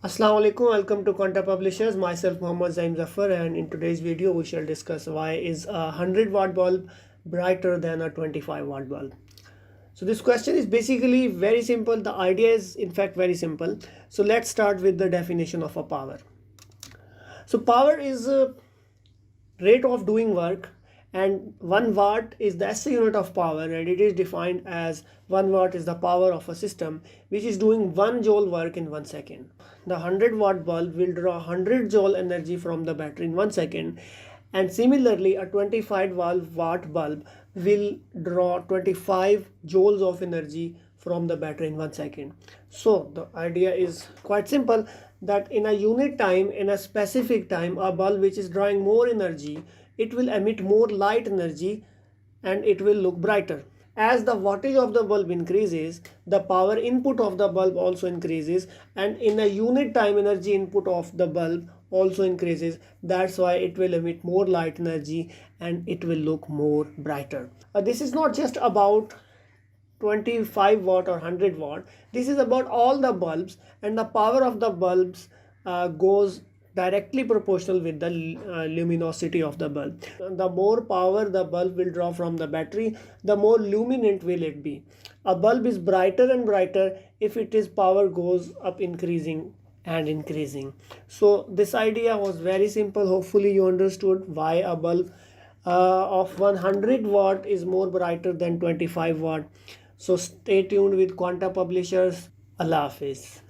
Assalamu alaikum, welcome to Quanta Publishers. Myself Muhammad Zaim Zafar, and in today's video we shall discuss why is a 100-watt bulb brighter than a 25-watt bulb. So this question is basically very simple. The idea is in fact very simple. So let's start with the definition of a power. So power is a rate of doing work, and 1 watt is the SI unit of power, and it is defined as 1 watt is the power of a system which is doing 1 joule work in 1 second. The 100-watt bulb will draw 100 joule energy from the battery in 1 second, and similarly a 25-watt bulb will draw 25 joules of energy from the battery in 1 second. So the idea is quite simple, that in a unit time, in a specific time, a bulb which is drawing more energy, it will emit more light energy and it will look brighter. As the wattage of the bulb increases, the power input of the bulb also increases, and in a unit time energy input of the bulb also increases. That's why it will emit more light energy and it will look more brighter. This is not just about 25 watt or 100 watt. This is about all the bulbs, and the power of the bulbs goes directly proportional with the luminosity of the bulb. The more power the bulb will draw from the battery, the more luminant will it be. A bulb is brighter and brighter if its power goes up, increasing and increasing. So this idea was very simple. Hopefully you understood why a bulb of 100 watt is more brighter than 25 watt. So stay tuned with Quanta Publishers. Allah Hafiz.